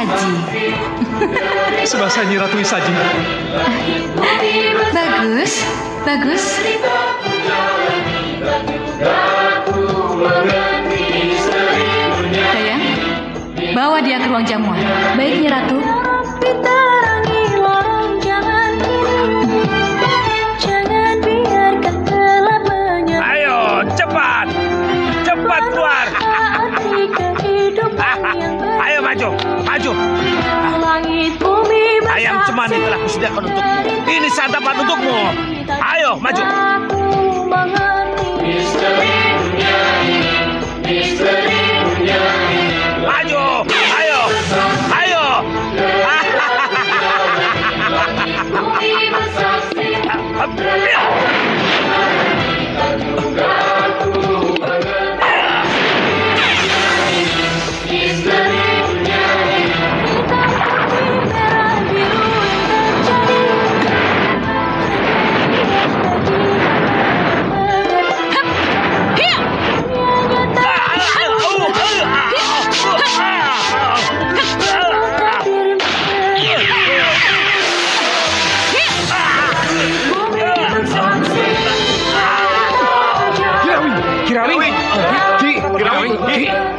Wisaji. Sebelah saya Nyi Ratu Wisaji. Bagus, bagus. Sayang, bawa dia ke ruang jamuan. Baik, Nyi Ratu. Ayo, cepat. Cepat keluar. Ayo maju, maju. Ayam cemani telah kusediakan untukmu. Ini santapan untukmu. Ayo, maju. Maju, ayo, ayo.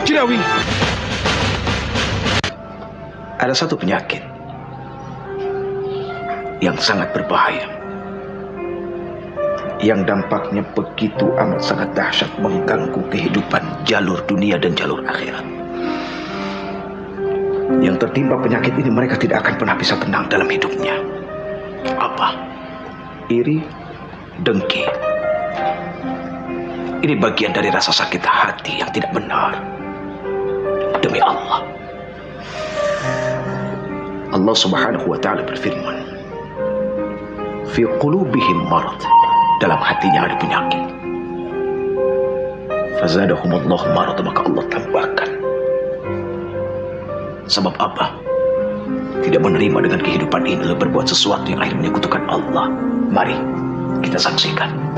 Kirawi. Ada satu penyakit yang sangat berbahaya, yang dampaknya begitu amat sangat dahsyat mengganggu kehidupan jalur dunia dan jalur akhirat. Yang tertimpa penyakit ini mereka tidak akan pernah bisa tenang dalam hidupnya. Apa? Iri, dengki. Ini bagian dari rasa sakit hati yang tidak benar. Demi Allah, Allah subhanahu wa ta'ala berfirman, fi qulubihim marad, dalam hatinya ada penyakit. Fazadahumullahu marad, maka Allah tambahkan. Sebab apa? Tidak menerima dengan kehidupan ini, lalu berbuat sesuatu yang akhirnya menyekutukan Allah. Mari kita saksikan.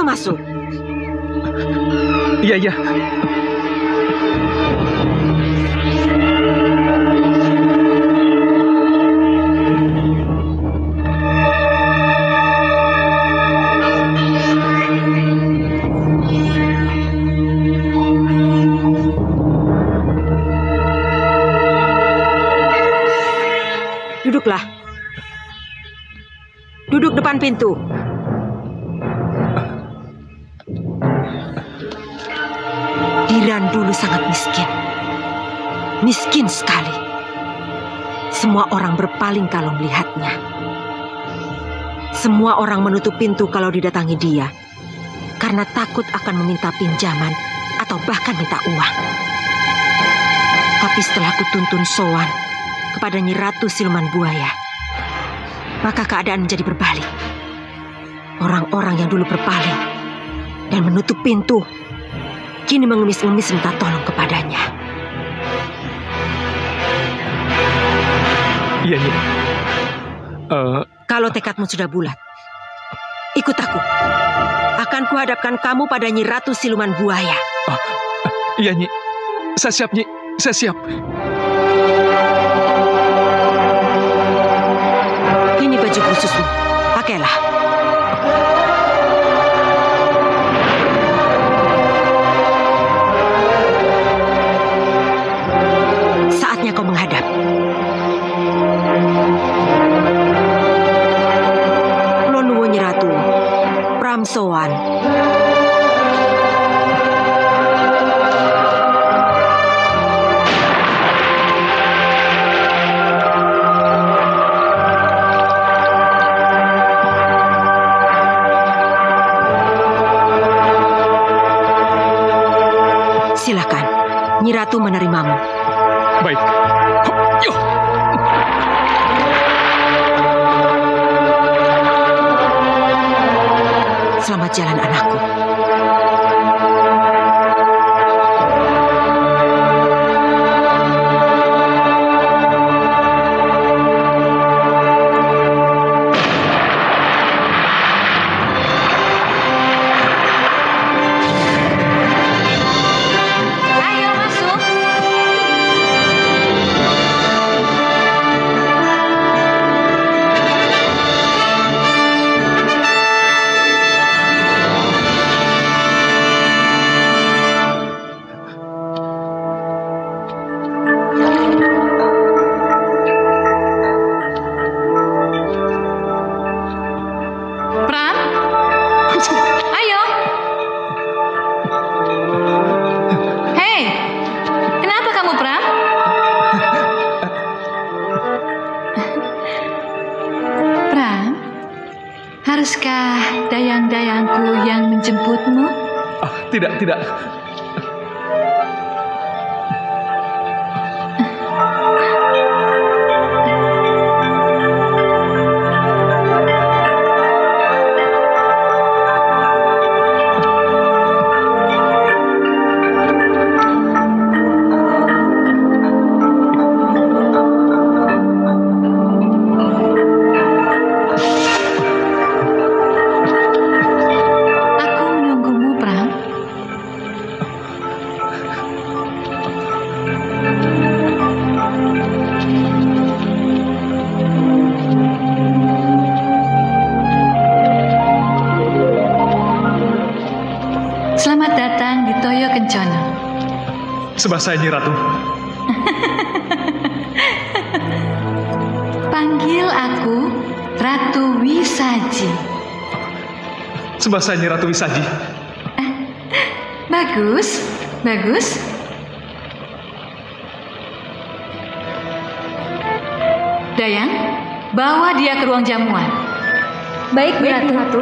Ayo masuk. Iya, iya. Duduklah. Duduk depan pintu. Diran dulu sangat miskin. Miskin sekali. Semua orang berpaling kalau melihatnya. Semua orang menutup pintu kalau didatangi dia, karena takut akan meminta pinjaman atau bahkan minta uang. Tapi setelah kutuntun sowan kepada Nyi Ratu Siluman Buaya, maka keadaan menjadi berbalik. Orang-orang yang dulu berpaling dan menutup pintu, kini mengemis-ngemis minta tolong kepadanya. Iya, iya. Kalau tekadmu sudah bulat, ikut aku. Akan kuhadapkan kamu pada Nyi Ratu Siluman Buaya. Iya, Nyi. Saya siap, Nyi. Saya siap. Ini baju khususmu. Pakailah. Saatnya kau menghadap. Kulon nuwun Nyi Ratu. Pramsowan. Silakan, Nyi Ratu menerimamu. Baik. Hop, yo. Selamat jalan anakku. Ayo masuk. Pram, ayo. Hei, kenapa kamu, Pram? Pram, haruskah dayang-dayangku yang menjemputmu? Tidak, tidak. Aku menunggumu, Pram. Selamat datang di Toyo Kencana. Sembah saya, Nyi Ratu. Panggil aku Ratu Wisaji. Sembah saya, Nyi Ratu Wisaji. Bagus, bagus. Dayang, bawa dia ke ruang jamuan. Baik, Ratu.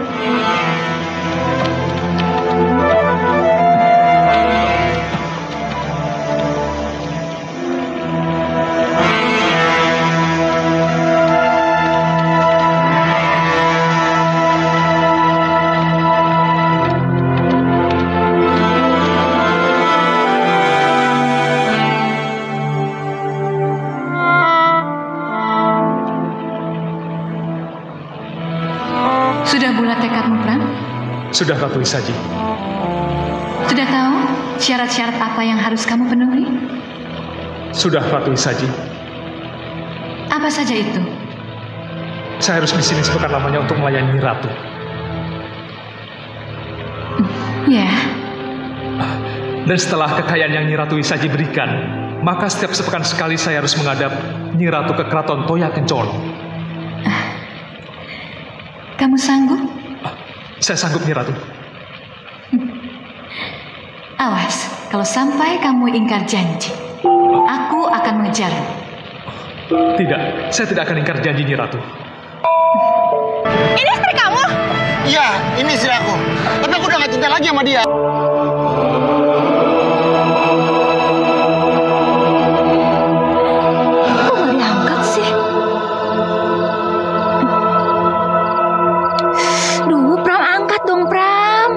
Sudah bulat tekadmu, Pram? Sudah, Ratu Isaji. Sudah tahu syarat-syarat apa yang harus kamu penuhi? Sudah, Ratu Isaji. Apa saja itu? Saya harus di sini sepekan lamanya untuk melayani Ratu. Ya. Dan setelah kekayaan yang Nyi Ratu Isaji berikan, maka setiap sepekan sekali saya harus menghadap Nyi Ratu ke Keraton Toya Kencono. Kamu sanggup? Saya sanggup, Nyi Ratu. Awas, kalau sampai kamu ingkar janji, aku akan mengejarmu. Tidak, saya tidak akan ingkar janji, Nyi Ratu. Ini istri kamu? Iya, ini istri aku. Tapi aku udah gak cinta lagi sama dia. Kok gak diangkat sih? Duh, Pram, angkat dong, Pram.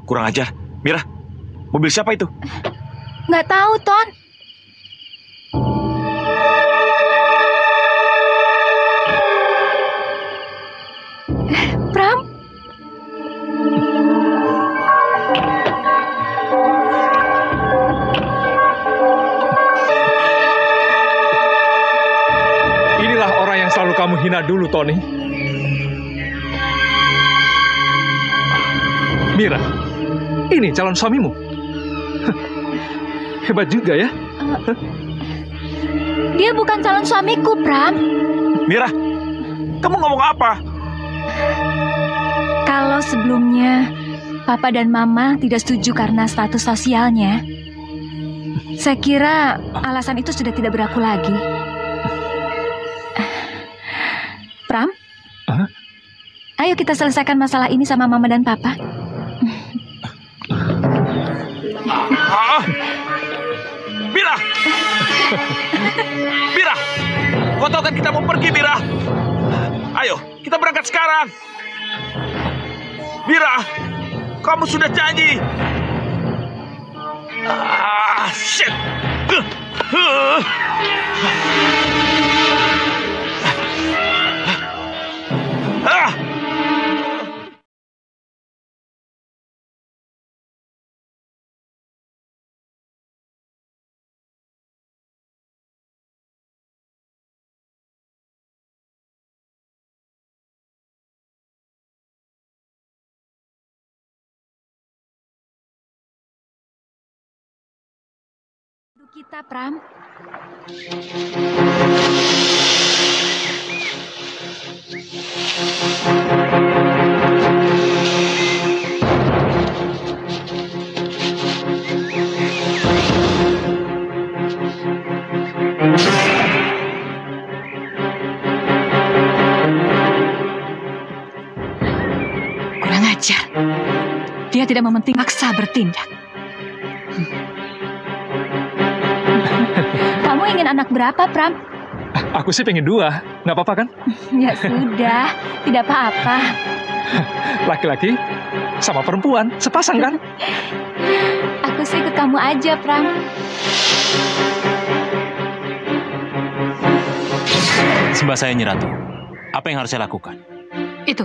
Kurang ajar. Mira, mobil siapa itu? Nggak tahu, Ton. Pram? Inilah orang yang selalu kamu hina dulu, Tony. Mira, ini calon suamimu. Hebat juga ya. Dia bukan calon suamiku, Pram. Mira, kamu ngomong apa? Kalau sebelumnya Papa dan Mama tidak setuju karena status sosialnya, saya kira alasan itu sudah tidak berlaku lagi. Pram? Ayo kita selesaikan masalah ini sama Mama dan Papa. Mira! Mira! Kau tahu kan kita mau pergi, Mira? Ayo, kita berangkat sekarang. Mira, kamu sudah janji. Shit! Kita, Pram. Kurang ajar. Dia tidak mementing maksa bertindak. Kamu ingin anak berapa, Pram? Aku sih pengen 2, nggak apa-apa kan? Ya sudah, tidak apa-apa. Laki-laki sama perempuan, sepasang kan? Aku sih ikut kamu aja, Pram. Sembah saya, Nyi Ratu. Apa yang harus saya lakukan? Itu,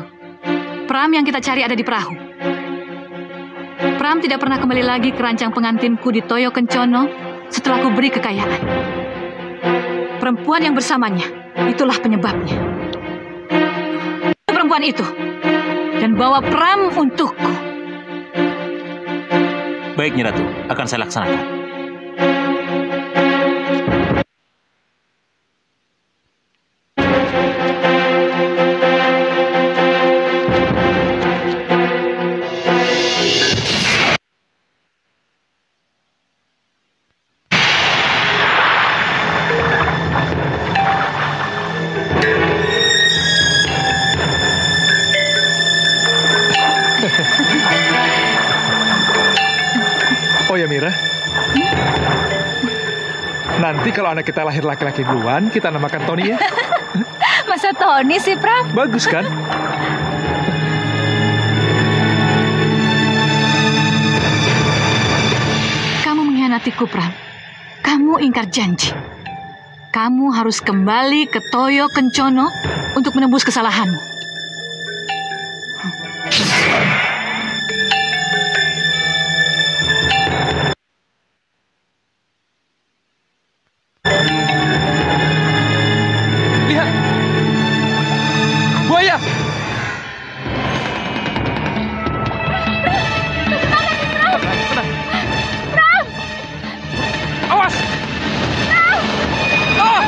Pram yang kita cari ada di perahu. Pram tidak pernah kembali lagi ke rancang pengantinku di Toyo Kencono setelah aku beri kekayaan. Perempuan yang bersamanya, itulah penyebabnya. Perempuan itu, dan bawa Pram untukku. Baik, Nyi Ratu. Akan saya laksanakan. Oh ya Mira, nanti kalau anak kita lahir laki-laki duluan, kita namakan Tony ya. Masa Tony sih, Pram? Bagus kan? Kamu mengkhianatiku, Pram. Kamu ingkar janji. Kamu harus kembali ke Toyo Kencono untuk menebus kesalahanmu. Lihat, buaya. Tenang. Awas. Ah!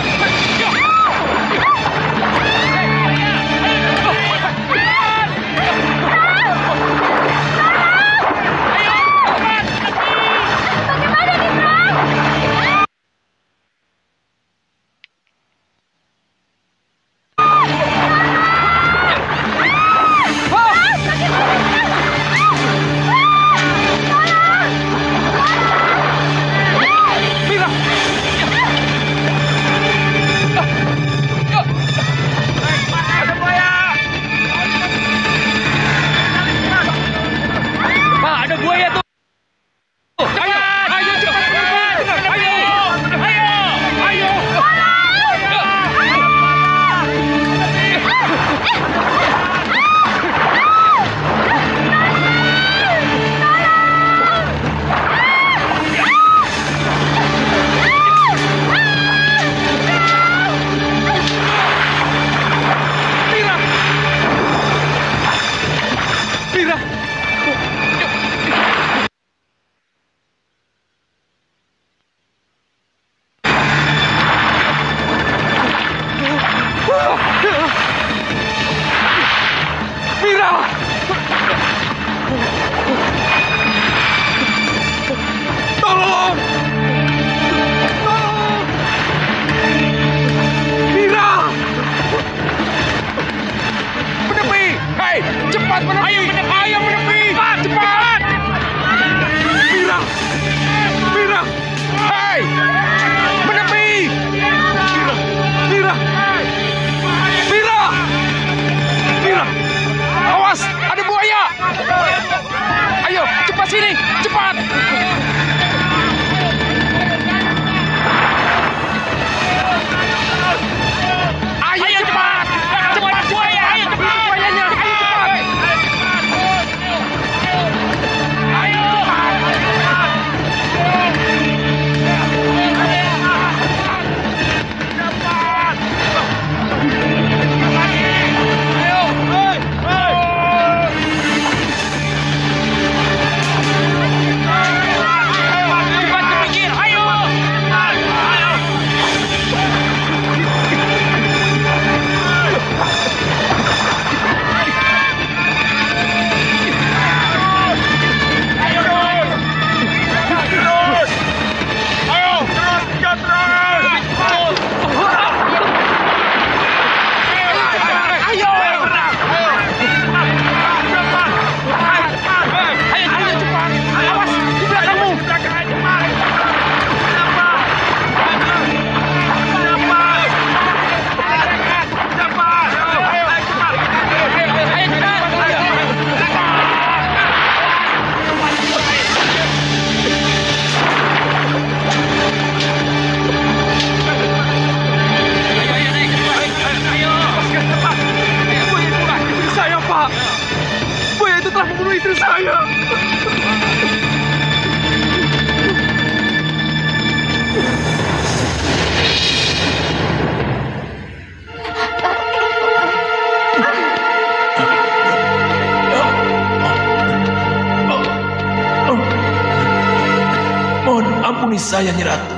ampuni saya, Nyi Ratu.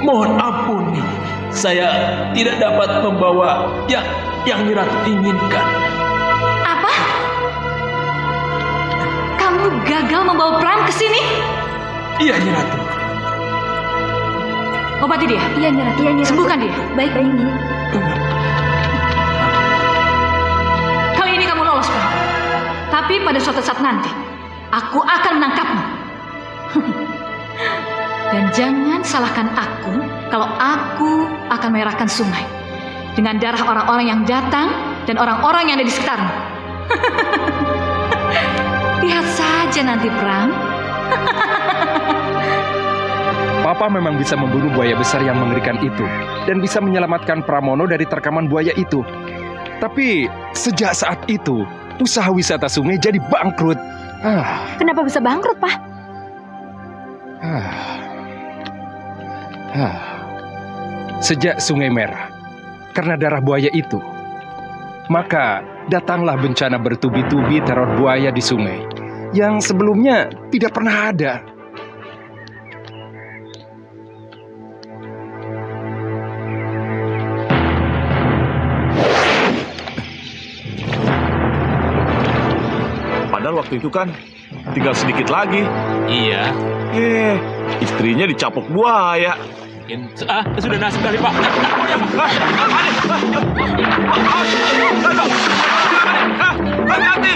Mohon ampuni. Saya tidak dapat membawa yang Nyi Ratu inginkan. Apa? Kamu gagal membawa Pram ke sini? Iya, Nyi Ratu. Obati dia. Iya, Nyi Ratu. Sembuhkan dia. Baik, Nyi. Kali ini kamu lolos, Pram. Tapi pada suatu saat nanti, aku akan menangkapmu. Dan jangan salahkan aku kalau aku akan menyerahkan sungai dengan darah orang-orang yang datang dan orang-orang yang ada di sekitarmu. Lihat saja nanti, Pram. Papa memang bisa membunuh buaya besar yang mengerikan itu dan bisa menyelamatkan Pramono dari terkaman buaya itu. Tapi sejak saat itu, usaha wisata sungai jadi bangkrut. Kenapa bisa bangkrut, Pak? Sejak Sungai Merah, karena darah buaya itu, maka datanglah bencana bertubi-tubi teror buaya di sungai yang sebelumnya tidak pernah ada. Padahal waktu itu kan tinggal sedikit lagi. Iya. Istrinya dicapok buaya. Sudah nasib kali, Pak. Hati-hati.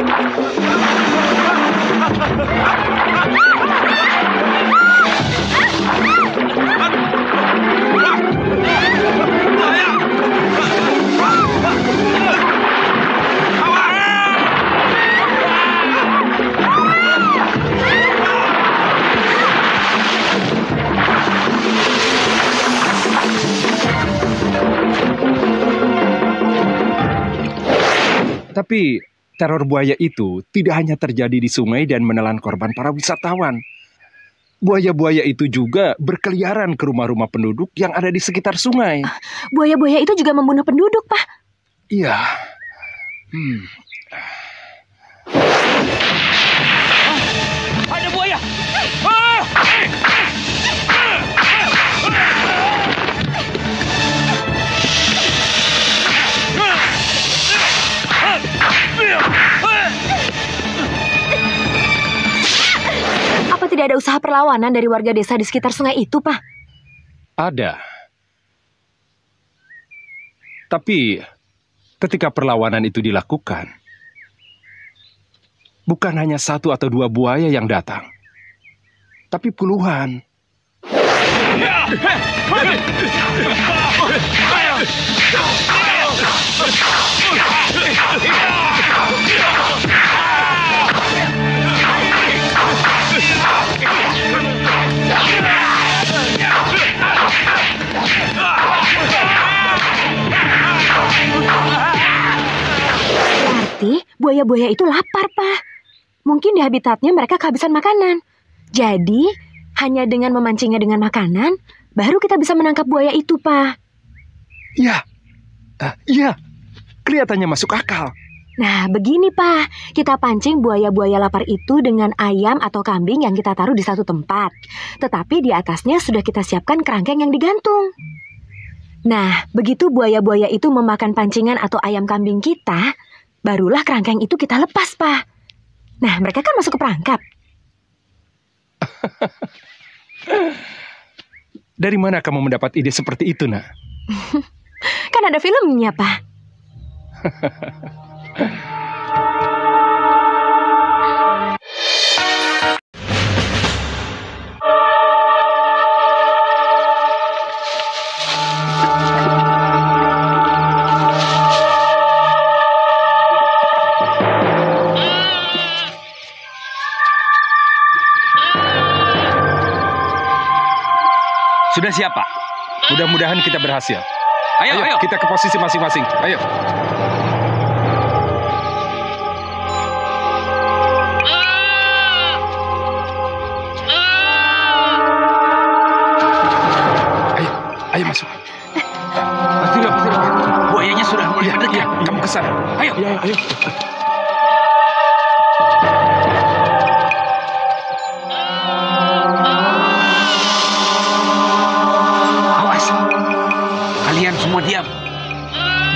Tapi teror buaya itu tidak hanya terjadi di sungai dan menelan korban para wisatawan. Buaya-buaya itu juga berkeliaran ke rumah-rumah penduduk yang ada di sekitar sungai. Buaya-buaya itu juga membunuh penduduk, Pak. Iya. Ada buaya. Apa tidak ada usaha perlawanan dari warga desa di sekitar sungai itu, Pak? Ada. Tapi ketika perlawanan itu dilakukan, bukan hanya 1 atau 2 buaya yang datang, tapi puluhan. Berarti buaya-buaya itu lapar, Pak. Mungkin di habitatnya mereka kehabisan makanan. Jadi, hanya dengan memancingnya dengan makanan, baru kita bisa menangkap buaya itu, Pak. Iya. Kelihatannya masuk akal. Nah, begini, Pak. Kita pancing buaya-buaya lapar itu dengan ayam atau kambing yang kita taruh di satu tempat. Tetapi di atasnya sudah kita siapkan kerangkeng yang digantung. Nah, begitu buaya-buaya itu memakan pancingan atau ayam kambing kita, barulah kerangkeng itu kita lepas, Pak. Nah, mereka kan masuk ke perangkap. Dari mana kamu mendapat ide seperti itu, Nak? Kan ada filmnya, Pak. Sudah siap, Pak? Mudah-mudahan kita berhasil. Ayo, kita ke posisi masing-masing. Ayo. Ayo masuk. Buayanya sudah mulai mendekat. Kamu ke sana. Ayo.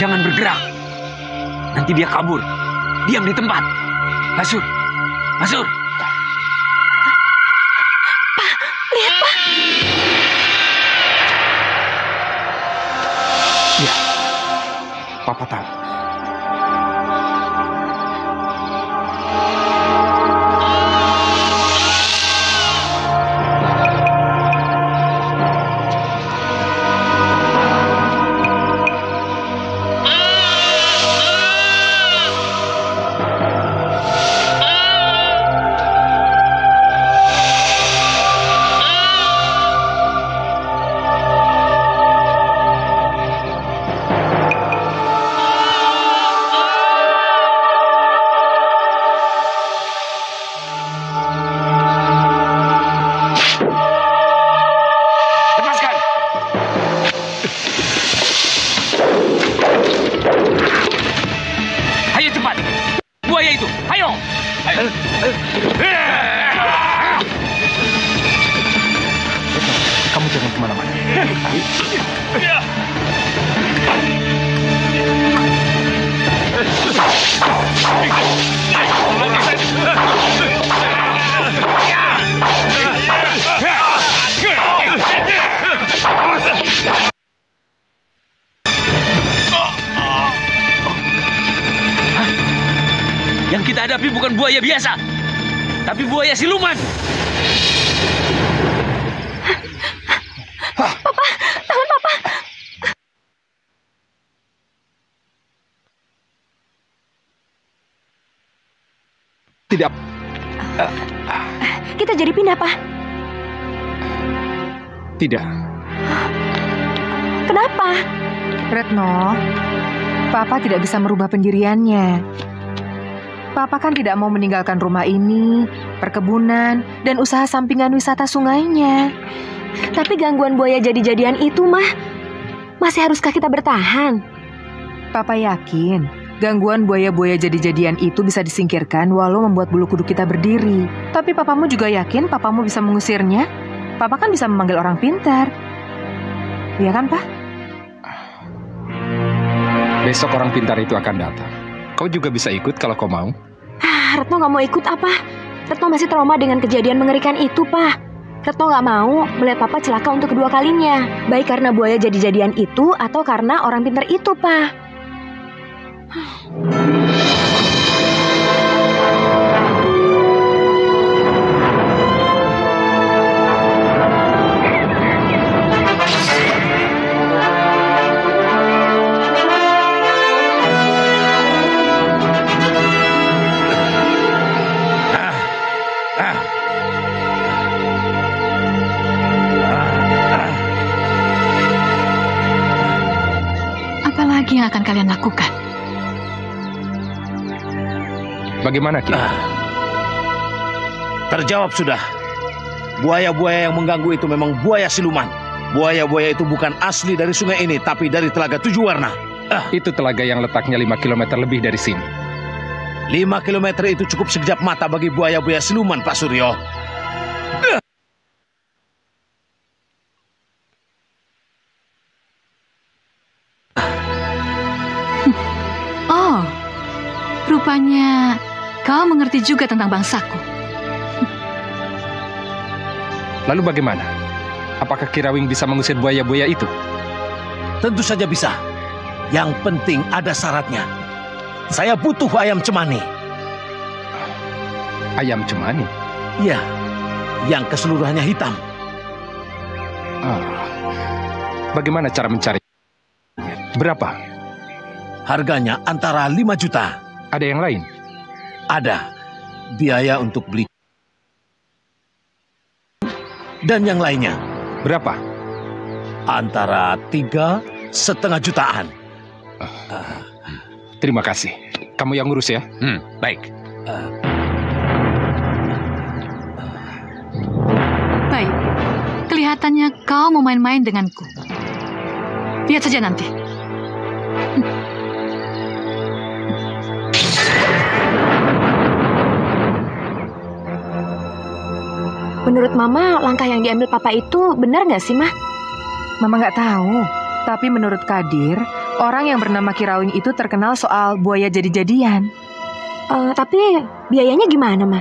Jangan bergerak. Nanti dia kabur. Diam di tempat. Basur. Basur. Pak, lihat Pak. Iya. Papa tahu. Kamu jangan kemana-mana. Yang kita hadapi bukan buaya biasa, tapi buaya siluman. Papa, tangan Papa. Tidak. Kita jadi pindah, Pak. Tidak. Kenapa? Retno, Papa tidak bisa merubah pendiriannya. Papa kan tidak mau meninggalkan rumah ini, perkebunan, dan usaha sampingan wisata sungainya. Tapi gangguan buaya jadi-jadian itu, Mah, masih haruskah kita bertahan? Papa yakin gangguan buaya-buaya jadi-jadian itu bisa disingkirkan walau membuat bulu kuduk kita berdiri. Tapi papamu juga yakin papamu bisa mengusirnya? Papa kan bisa memanggil orang pintar. Iya kan, Pak? Besok orang pintar itu akan datang. Kau juga bisa ikut kalau kau mau. Retno nggak mau ikut apa? Retno masih trauma dengan kejadian mengerikan itu, Pak. Retno nggak mau melihat Papa celaka untuk kedua kalinya. Baik karena buaya jadi-jadian itu atau karena orang pintar itu, Pak. Apalagi yang akan kalian lakukan? Bagaimana, Ki? Terjawab sudah. Buaya-buaya yang mengganggu itu memang buaya siluman. Buaya-buaya itu bukan asli dari sungai ini, tapi dari Telaga Tujuh Warna. Itu telaga yang letaknya 5 km lebih dari sini. 5 km itu cukup sekejap mata bagi buaya-buaya siluman, Pak Suryo. Oh, rupanya kau mengerti juga tentang bangsaku. Lalu bagaimana? Apakah Kirawing bisa mengusir buaya-buaya itu? Tentu saja bisa. Yang penting ada syaratnya. Saya butuh ayam cemani. Ayam cemani? Iya, yang keseluruhannya hitam. Bagaimana cara mencari? Berapa? Harganya antara 5 juta. Ada yang lain? Ada. Biaya untuk beli. Dan yang lainnya. Berapa? Antara 3,5 jutaan. Terima kasih. Kamu yang ngurus ya? Baik. Baik, kelihatannya kau mau main-main denganku. Lihat saja nanti. Menurut Mama, langkah yang diambil Papa itu benar nggak sih, Mah? Mama nggak tahu. Tapi menurut Kadir, Orang yang bernama Kirawing itu terkenal soal buaya jadi-jadian. Tapi biayanya gimana, Ma?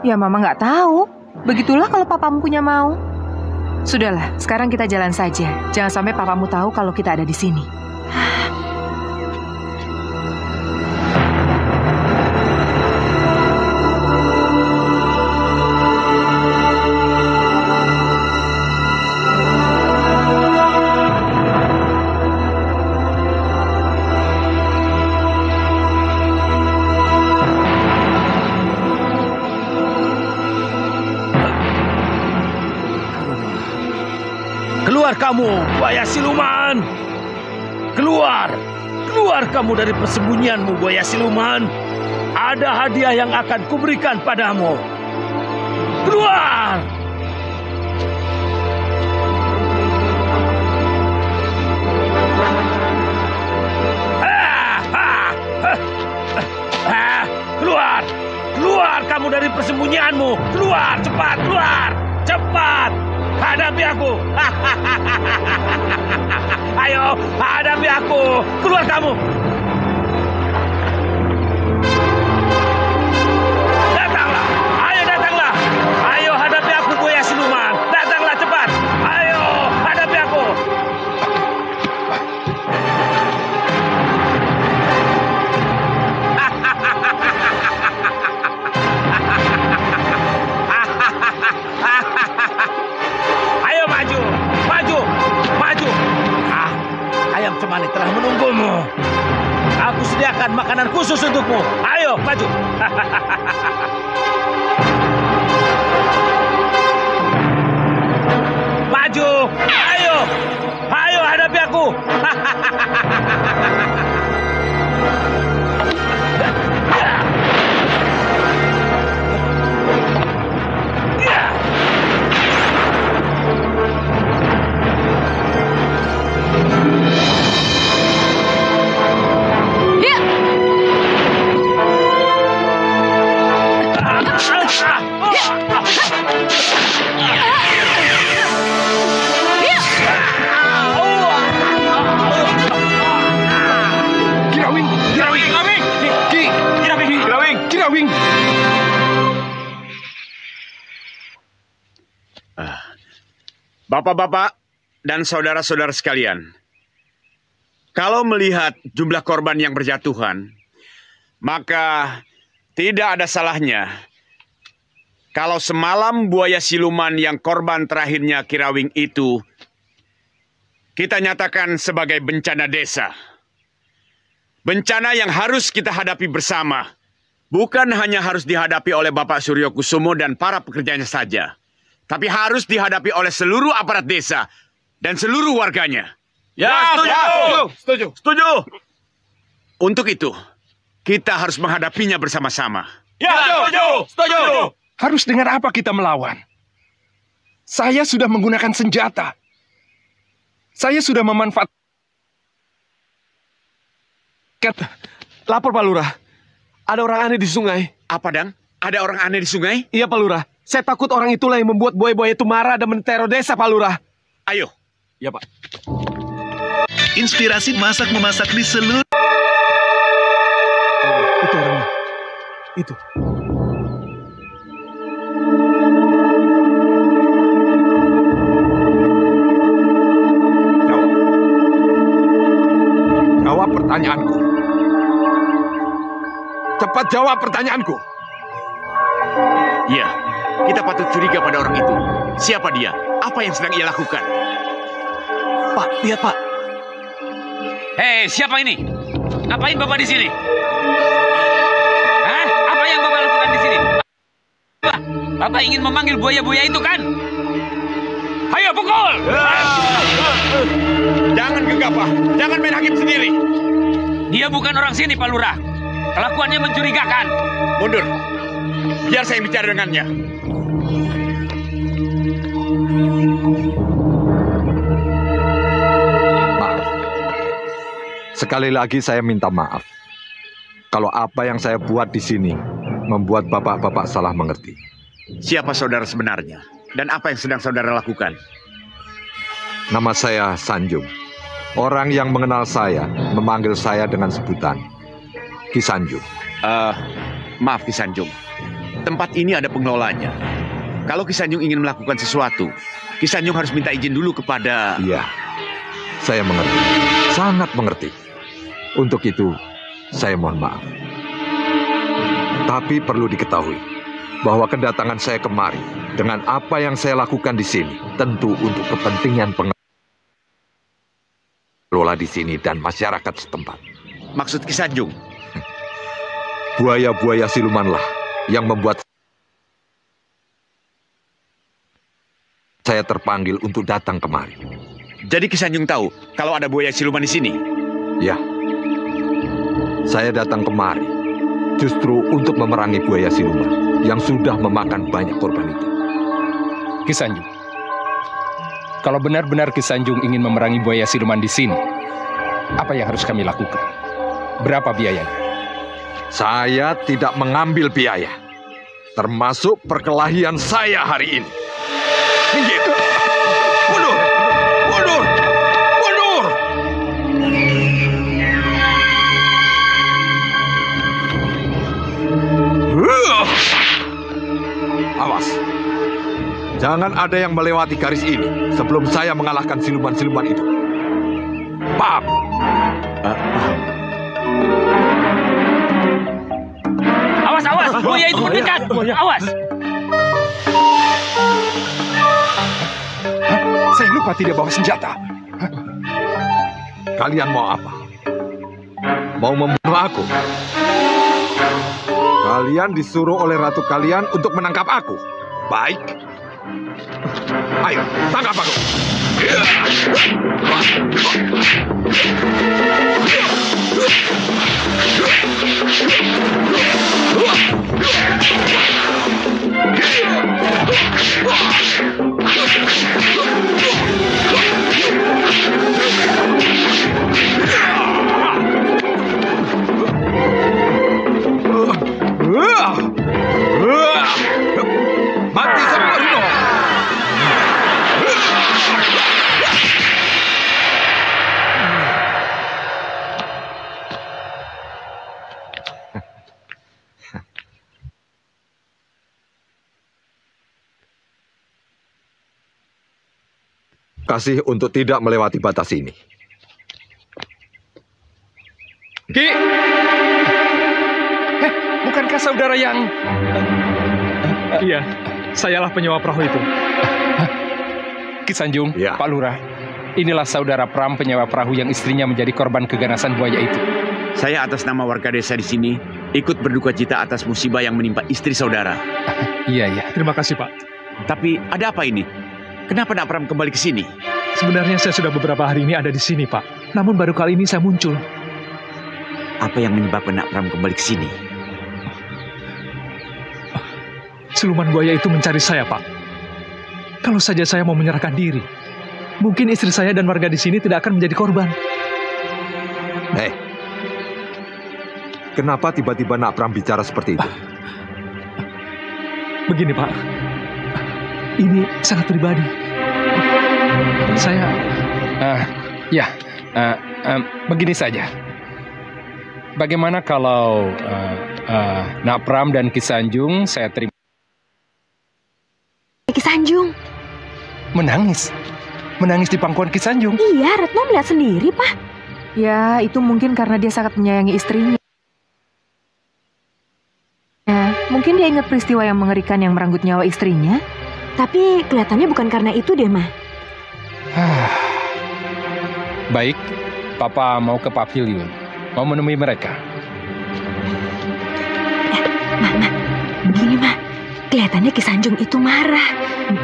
Ya, Mama nggak tahu. Begitulah kalau papamu punya mau. Sudahlah, sekarang kita jalan saja. Jangan sampai papamu tahu kalau kita ada di sini. Keluar kamu, buaya siluman! Keluar! Keluar kamu dari persembunyianmu, buaya siluman! Ada hadiah yang akan kuberikan padamu. Keluar! Keluar! Keluar kamu dari persembunyianmu! Keluar! Cepat! Keluar! Cepat! Hadapi aku! Ayo, hadapi aku! Keluar kamu! Datanglah! Ayo datanglah! Ayo hadapi aku, buaya siluman! Datanglah cepat! Ayo hadapi aku! Ayo maju, maju, maju. Ayam cemani telah menunggumu. Aku sediakan makanan khusus untukmu. Ayo maju. Maju, ayo, ayo hadapi aku. Bapak-bapak dan saudara-saudara sekalian, kalau melihat jumlah korban yang berjatuhan, maka tidak ada salahnya kalau semalam buaya siluman yang korban terakhirnya Kirawing itu kita nyatakan sebagai bencana desa. Bencana yang harus kita hadapi bersama, bukan hanya harus dihadapi oleh Bapak Suryo Kusumo dan para pekerjanya saja, tapi harus dihadapi oleh seluruh aparat desa dan seluruh warganya. Ya, setuju. Setuju. Untuk itu, kita harus menghadapinya bersama-sama. Ya, setuju. Harus dengan apa kita melawan? Saya sudah menggunakan senjata. Saya sudah memanfaatkan. Lapor Pak Lurah. Ada orang aneh di sungai. Apa, Dang? Ada orang aneh di sungai? Iya, Pak Lurah. Saya takut orang itulah yang membuat buaya-buaya itu marah dan meneror desa, Pak Lurah. Ayo. Ya, Pak. Inspirasi masak-memasak di seluruh... Itu orangnya. Itu. Jawab pertanyaanku. Cepat jawab pertanyaanku. Iya, kita patut curiga pada orang itu. Siapa dia? Apa yang sedang ia lakukan? Pak, lihat Pak. Hei, siapa ini? Ngapain Bapak di sini? Hah? Apa yang Bapak lakukan di sini? Bapak ingin memanggil buaya-buaya itu kan? Ayo pukul! Jangan gegabah, jangan main hakim sendiri. Dia bukan orang sini, Pak Lurah. Kelakuannya mencurigakan. Mundur. Biar saya bicara dengannya. Maaf. Sekali lagi saya minta maaf. Kalau apa yang saya buat di sini membuat bapak-bapak salah mengerti. Siapa saudara sebenarnya? Dan apa yang sedang saudara lakukan? Nama saya Sanjung. Orang yang mengenal saya memanggil saya dengan sebutan Ki Sanjung. Maaf Ki Sanjung, tempat ini ada pengelolanya. Kalau Ki Sanjung ingin melakukan sesuatu, Ki Sanjung harus minta izin dulu kepada... Iya, saya mengerti, sangat mengerti. Untuk itu, saya mohon maaf. Tapi perlu diketahui bahwa kedatangan saya kemari dengan apa yang saya lakukan di sini tentu untuk kepentingan pengelola di sini dan masyarakat setempat. Maksud Ki Sanjung? Buaya-buaya silumanlah yang membuat saya terpanggil untuk datang kemari. Jadi Ki Sanjung tahu kalau ada buaya siluman di sini? Ya. Saya datang kemari justru untuk memerangi buaya siluman yang sudah memakan banyak korban itu. Ki Sanjung, kalau benar-benar Ki Sanjung ingin memerangi buaya siluman di sini, apa yang harus kami lakukan? Berapa biayanya? Saya tidak mengambil biaya, termasuk perkelahian saya hari ini. Minggir! Mundur! Mundur! Mundur! Awas! Jangan ada yang melewati garis ini sebelum saya mengalahkan siluman-siluman itu. Paham? Paham. Awas, awas! Buaya itu mendekat! Awas! Saya lupa tidak bawa senjata. Kalian mau apa? Mau membunuh aku? Kalian disuruh oleh ratu kalian untuk menangkap aku. Baik. Ayo, tangkap aku. Mati sempurna. Kasih untuk tidak melewati batas ini. Ki! Bukankah saudara yang... Iya, sayalah penyewa perahu itu. Ki Sanjung, ya. Pak Lurah, inilah saudara Pram penyewa perahu yang istrinya menjadi korban keganasan buaya itu. Saya atas nama warga desa di sini ikut berduka cita atas musibah yang menimpa istri saudara. Iya, iya. Terima kasih, Pak. Tapi ada apa ini? Kenapa Nak Pram kembali ke sini? Sebenarnya saya sudah beberapa hari ini ada di sini, Pak. Namun baru kali ini saya muncul. Apa yang menyebabkan Nak Pram kembali ke sini? Siluman buaya itu mencari saya, Pak. Kalau saja saya mau menyerahkan diri, mungkin istri saya dan warga di sini tidak akan menjadi korban. Kenapa tiba-tiba Nak Pram bicara seperti itu? Begini, Pak. Ini sangat pribadi. Saya... begini saja. Bagaimana kalau Nak Pram dan Ki Sanjung saya terima... Ki Sanjung. Menangis? Menangis di pangkuan Ki Sanjung? Iya, Retno melihat sendiri, Pak. Ya, itu mungkin karena dia sangat menyayangi istrinya. Ya, mungkin dia ingat peristiwa yang mengerikan yang merenggut nyawa istrinya. Tapi kelihatannya bukan karena itu deh, Ma. Baik, Papa mau ke pavilion. Mau menemui mereka. Ma, begini, Ma. Kelihatannya Ki Sanjung itu marah.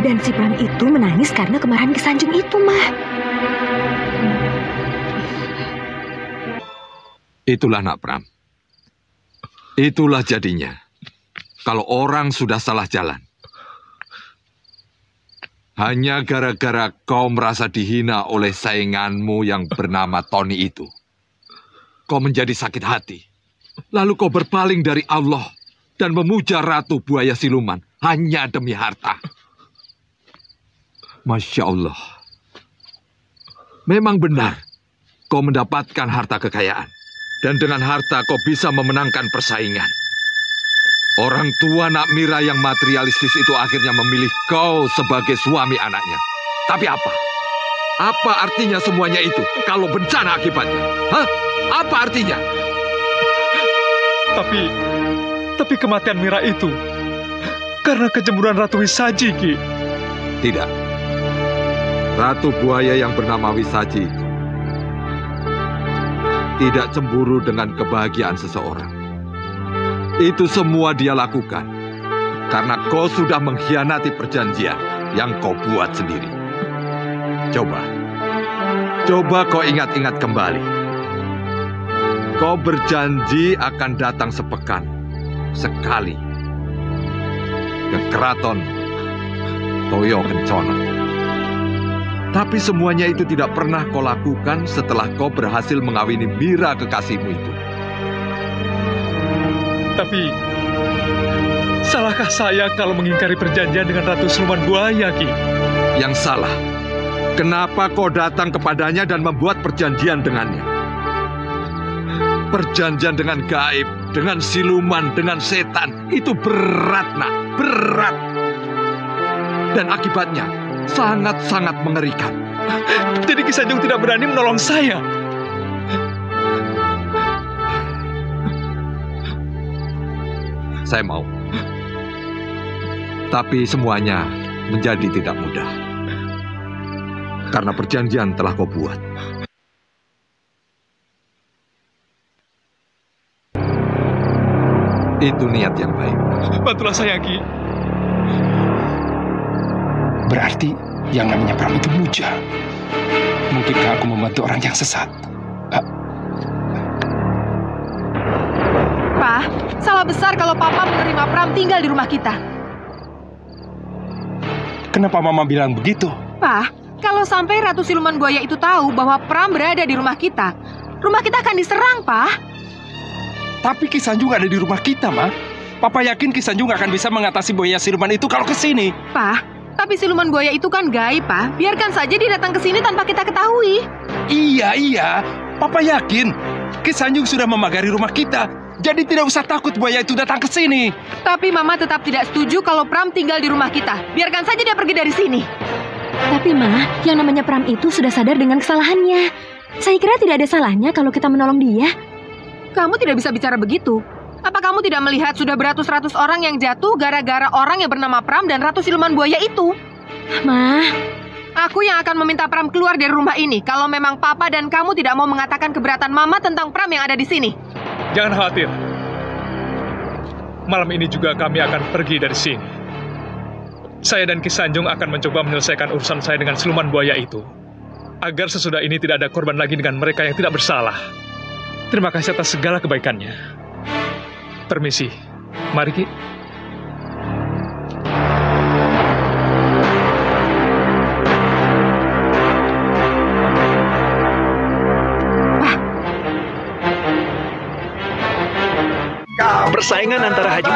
Dan si Pram itu menangis karena kemarahan Ki Sanjung itu, Ma. Itulah Nak Pram. Itulah jadinya. Kalau orang sudah salah jalan. Hanya gara-gara kau merasa dihina oleh sainganmu yang bernama Tony itu. Kau menjadi sakit hati. Lalu kau berpaling dari Allah dan memuja Ratu Buaya Siluman hanya demi harta. Masya Allah. Memang benar, kau mendapatkan harta kekayaan. Dan dengan harta kau bisa memenangkan persaingan. Orang tua Nak Mira yang materialistis itu akhirnya memilih kau sebagai suami anaknya. Tapi apa? Apa artinya semuanya itu kalau bencana akibatnya? Hah? Apa artinya? Tapi kematian Mira itu karena kecemburuan Ratu Wisaji, Ki. Tidak. Ratu buaya yang bernama Wisaji tidak cemburu dengan kebahagiaan seseorang. Itu semua dia lakukan karena kau sudah mengkhianati perjanjian yang kau buat sendiri. Coba kau ingat-ingat kembali. Kau berjanji akan datang sepekan sekali ke keraton Toyo Kencono. Tapi semuanya itu tidak pernah kau lakukan setelah kau berhasil mengawini Mira kekasihmu itu. Tapi, salahkah saya kalau mengingkari perjanjian dengan Ratu Siluman Buaya, Ki? Yang salah, kenapa kau datang kepadanya dan membuat perjanjian dengannya? Perjanjian dengan gaib, dengan siluman, dengan setan, itu berat, Nak. Berat. Dan akibatnya sangat-sangat mengerikan. Jadi Ki Sanjung tidak berani menolong saya. Saya mau. Tapi semuanya menjadi tidak mudah. Karena perjanjian telah kau buat. Itu niat yang baik. Bantulah saya, Ki. Berarti yang namanya Pram itu muja. Mungkinkah aku membantu orang yang sesat? Pak, salah besar kalau Papa menerima Pram tinggal di rumah kita. Kenapa Mama bilang begitu? Pak, kalau sampai Ratu Siluman Buaya itu tahu bahwa Pram berada di rumah kita akan diserang, Pak. Tapi Ki Sanjung ada di rumah kita, Ma. Papa yakin Ki Sanjung akan bisa mengatasi buaya siluman itu kalau ke sini. Pak, tapi siluman buaya itu kan gaib, Pak. Biarkan saja dia datang ke sini tanpa kita ketahui. Iya. Papa yakin Ki Sanjung sudah memagari rumah kita. Jadi tidak usah takut buaya itu datang ke sini. Tapi Mama tetap tidak setuju kalau Pram tinggal di rumah kita. Biarkan saja dia pergi dari sini. Tapi Ma, yang namanya Pram itu sudah sadar dengan kesalahannya. Saya kira tidak ada salahnya kalau kita menolong dia. Kamu tidak bisa bicara begitu. Apa kamu tidak melihat sudah beratus-ratus orang yang jatuh gara-gara orang yang bernama Pram dan Ratu Siluman Buaya itu? Ma, aku yang akan meminta Pram keluar dari rumah ini kalau memang Papa dan kamu tidak mau mengatakan keberatan Mama tentang Pram yang ada di sini. Jangan khawatir. Malam ini juga kami akan pergi dari sini. Saya dan Ki Sanjung akan mencoba menyelesaikan urusan saya dengan siluman buaya itu. Agar sesudah ini tidak ada korban lagi dengan mereka yang tidak bersalah. Terima kasih atas segala kebaikannya. Permisi. Mari, Ki. Persaingan antara Haji...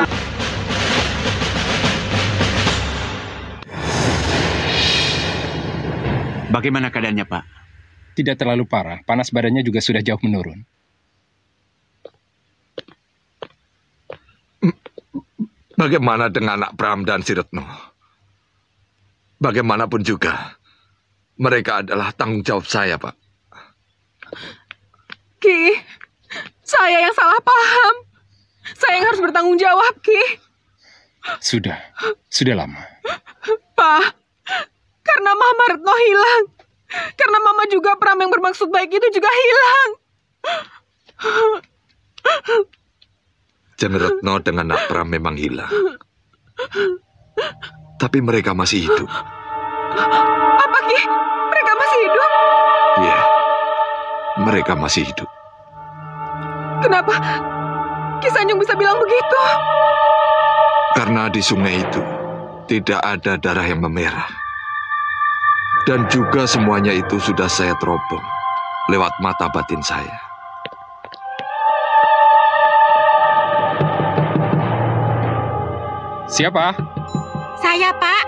Bagaimana keadaannya, Pak? Tidak terlalu parah. Panas badannya juga sudah jauh menurun. Bagaimana dengan anak Pram dan si Retno? Bagaimanapun juga, mereka adalah tanggung jawab saya, Pak. Ki, saya yang salah paham. Saya yang harus bertanggung jawab, Ki. Sudah lama. Pak, karena Mama Retno hilang. Karena Mama juga Pram yang bermaksud baik itu juga hilang. Jeng Retno dengan Nak Pram memang hilang. Tapi mereka masih hidup. Apa, Ki? Mereka masih hidup? Iya, mereka masih hidup. Kenapa Ki Sanjung bisa bilang begitu? Karena di sungai itu tidak ada darah yang memerah. Dan juga semuanya itu sudah saya terobong lewat mata batin saya. Siapa? Saya, Pak.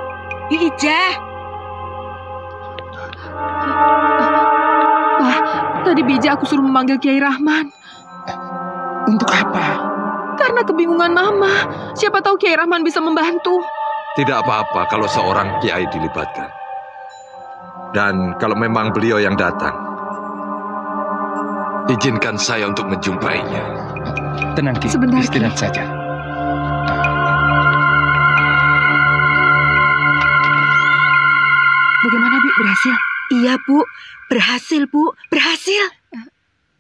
Ijah. Pak, tadi Bija aku suruh memanggil Kiai Rahman. Untuk apa? Karena kebingungan Mama. Siapa tahu Kiai Rahman bisa membantu. Tidak apa-apa kalau seorang kiai dilibatkan. Dan kalau memang beliau yang datang, izinkan saya untuk menjumpainya. Tenang, Ki. Sebentar, istirahat saja. Bagaimana, Bi? Berhasil? Iya, Bu. Berhasil, Bu. Berhasil.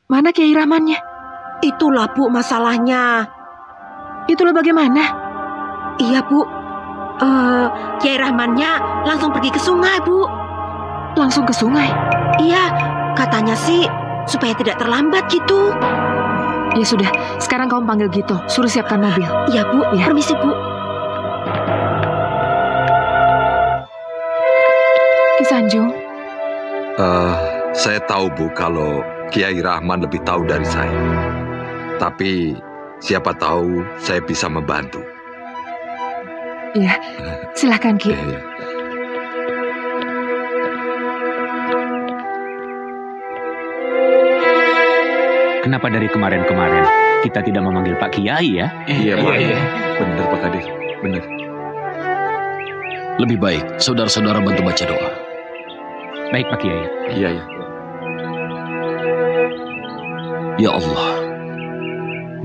Mana Kiai Rahmannya? Itulah, Bu, masalahnya. Itulah bagaimana? Iya, Bu. Kiai Rahmannya langsung pergi ke sungai, Bu. Langsung ke sungai? Iya, katanya sih supaya tidak terlambat gitu. Ya sudah, sekarang kamu panggil Gito, suruh siapkan mobil. Iya, Bu. Ya. Permisi, Bu. Ki Sanjung. Saya tahu, Bu, kalau Kiai Rahman lebih tahu dari saya. Tapi siapa tahu saya bisa membantu. Iya, silakan, Ki. Iya. Kenapa dari kemarin-kemarin kita tidak memanggil Pak Kiai ya? Iya, Pak. Benar, Pak Kades. Benar. Lebih baik saudara-saudara bantu baca doa. Baik, Pak Kiai. Iya, iya. Ya Allah,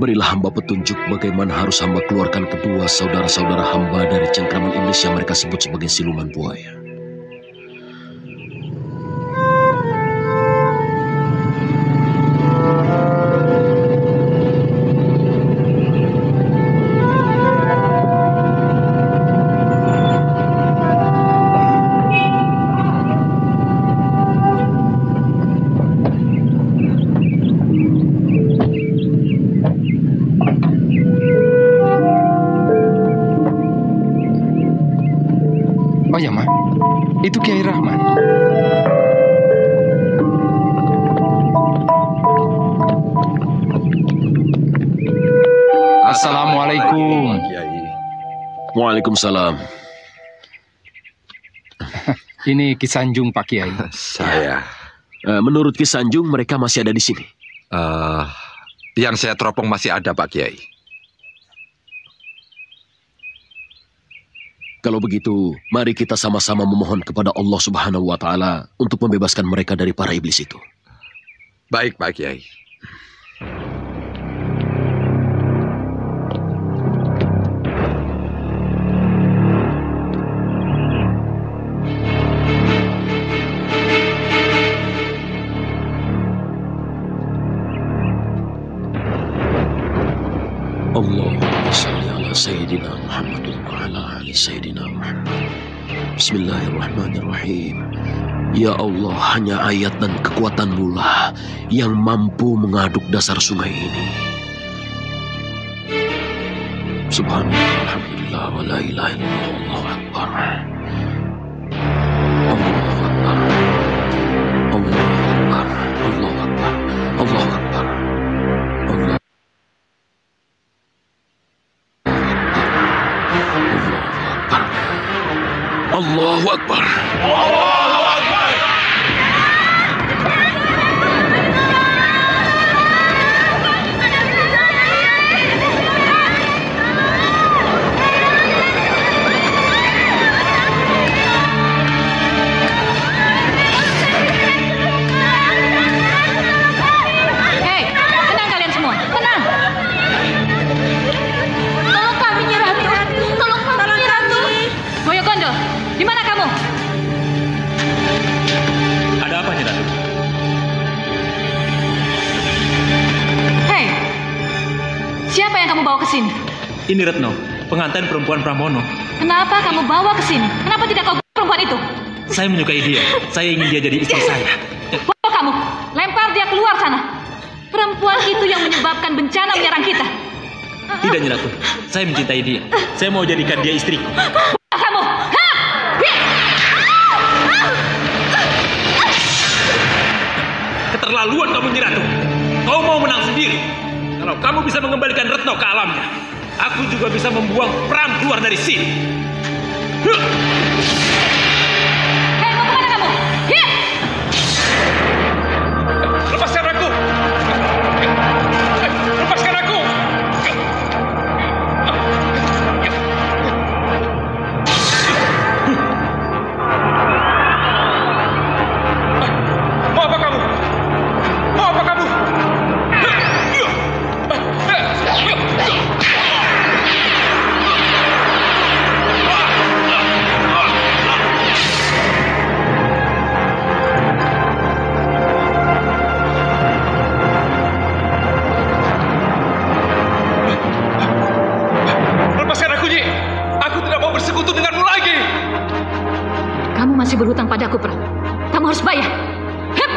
berilah hamba petunjuk bagaimana harus hamba keluarkan kedua saudara-saudara hamba dari cengkraman iblis yang mereka sebut sebagai siluman buaya. Oh ya, Ma. Itu Kiai Rahman. Assalamualaikum. Waalaikumsalam. Ini Ki Sanjung, Pak Kiai. Saya. Menurut Ki Sanjung, mereka masih ada di sini. Yang saya teropong masih ada, Pak Kiai. Kalau begitu, mari kita sama-sama memohon kepada Allah Subhanahu wa Ta'ala untuk membebaskan mereka dari para iblis itu. Baik, Pak Kiai. Allahumma salli ala Sayyidina Muhammad wa ala ali Sayyidina Muhammad. Bismillahirrahmanirrahim. Ya Allah, hanya ayat dan kekuatan-Mu lah yang mampu mengaduk dasar sungai ini. Subhanallah, alhamdulillah, wa la ilaha illallah, Allahu Akbar. Allahu Akbar. Allahu Akbar. Allahu Akbar. Allahu Akbar. Allah. Allahu Akbar. Allahu Akbar. Hei, tenang kalian semua, tenang. Tolong kami, Nyi Ratu. Tolong kami, Nyi Ratu. Boyo Gondol, di mana kamu? Ada apa, Nyi Ratu? Hei, siapa yang kamu bawa ke sini? Ini Retno, pengantin perempuan Pramono. Kenapa kamu bawa ke sini? Kenapa tidak kau bunuh perempuan itu? Saya menyukai dia. Saya ingin dia jadi istri saya. Bawa kamu, lempar dia keluar sana. Perempuan itu yang menyebabkan bencana menyerang kita. Tidak, Nyi Ratu. Saya mencintai dia. Saya mau jadikan dia istriku. Bawa kamu. Ha! Keterlaluan kamu, Nyi Ratu. Kau mau menang sendiri. Kalau kamu bisa mengembalikan Retno ke alamnya, aku juga bisa membuang Pram keluar dari sini. Hei, mau kemana kamu? Lepaskan Retno! masih berhutang padaku, Pram. Kamu harus bayar. Hup!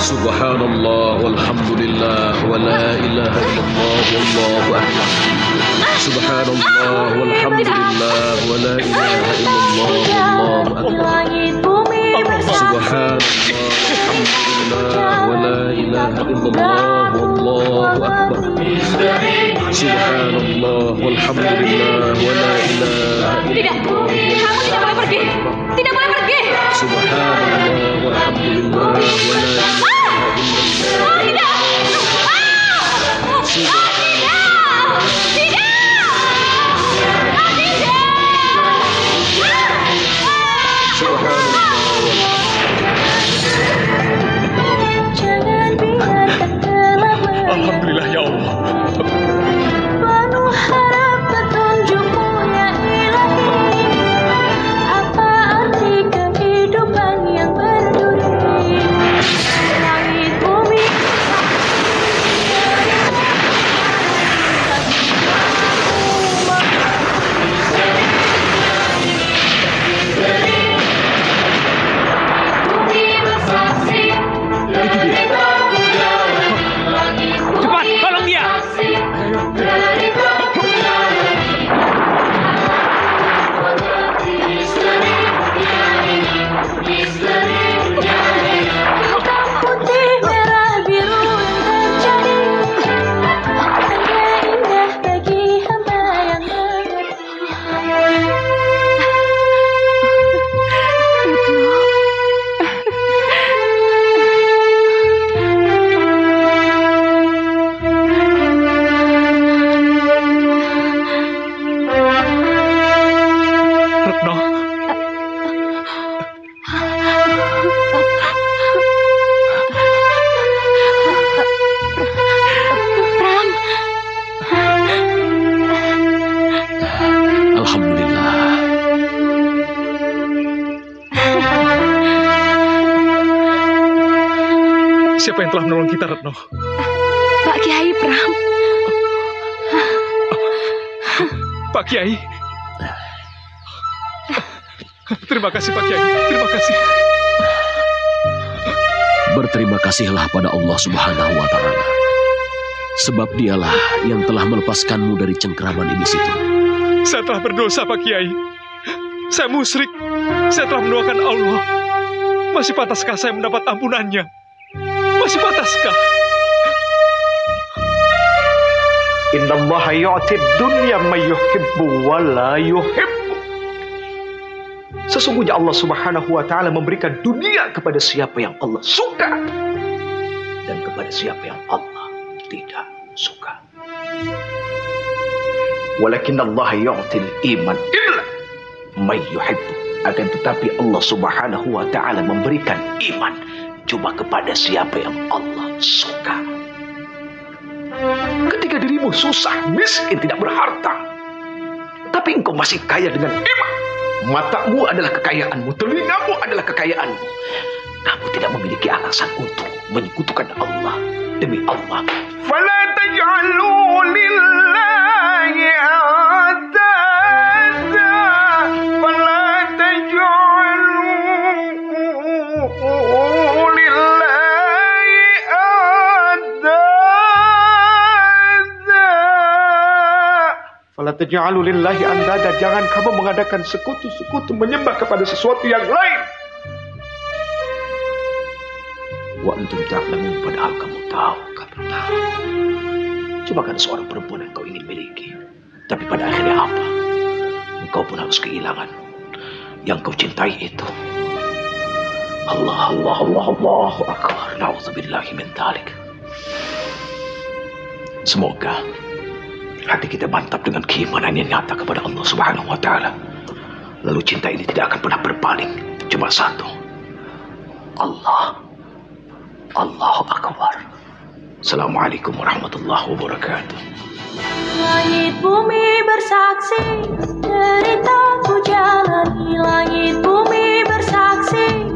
Subhanallah walhamdulillah wa la ilaha illallah wallahu akbar. Subhanallah walhamdulillah wa la ilaha illallah wallahu akbar. Subhanallah walhamdulillah wa la ilaha illallah wallahu akbar. Subhanallah walhamdulillah wa la ilaha illallah. Tidak, kamu tidak boleh pergi. Tidak boleh pergi. Subhanallah walhamdulillah wa la ilaha illallah. Alhamdulillah ya Allah. Penuh harap petunjukmu ya ilahi. Apa arti kehidupan yang berduri? Langit bumi Cepat, tolong dia. hitam putih merah biru yang terjadi. Hanya indah bagi hamba yang Retno, Alhamdulillah. siapa yang telah menolong kita, Retno? Pak Kiai Pram. Pak Kiai. Terima kasih Pak Kiai, terima kasih. Berterima kasihlah pada Allah Subhanahu wa Ta'ala, sebab Dialah yang telah melepaskanmu dari cengkraman iblis itu. Saya telah berdosa Pak Kiai. Saya musyrik. Saya telah mendoakan Allah. Masih pantaskah saya mendapat ampunannya? Masih pantaskah? Innallaha yu'tid dunya may yuhibbu wa la yuhibbu. Sesungguhnya Allah Subhanahu wa Ta'ala memberikan dunia kepada siapa yang Allah suka dan kepada siapa yang Allah tidak suka. Walakinallaha yu'til iman illa may yuhibbu. Akan tetapi Allah Subhanahu wa Ta'ala memberikan iman cuma kepada siapa yang Allah suka. Ketika dirimu susah, miskin, tidak berharta, tapi engkau masih kaya dengan iman. Matamu adalah kekayaanmu, telingamu adalah kekayaanmu. Kamu tidak memiliki alasan untuk menyekutukan Allah. Demi Allah, fala taj'alu lillahi andada, fala taj'alu lillahi andada, fala taj'alu lillahi andada. Jangan kamu mengadakan sekutu-sekutu, menyembah kepada sesuatu yang lain. Wa antum ta'lamun, padahal kamu tahu. Cuma karena seorang perempuan yang kau ingin miliki, tapi pada akhirnya apa? Engkau pun harus kehilangan yang kau cintai itu. Allah, Allah, Allah, Allahu Akbar. Na'udzubillahi min dzalik. Semoga hati kita mantap dengan keimanan yang nyata kepada Allah Subhanahu wa Ta'ala. Lalu cinta ini tidak akan pernah berpaling. Cuma satu, Allah. Allahu Akbar. Assalamualaikum warahmatullahi wabarakatuh. Langit bumi bersaksi, derita ku jalani. Langit bumi bersaksi,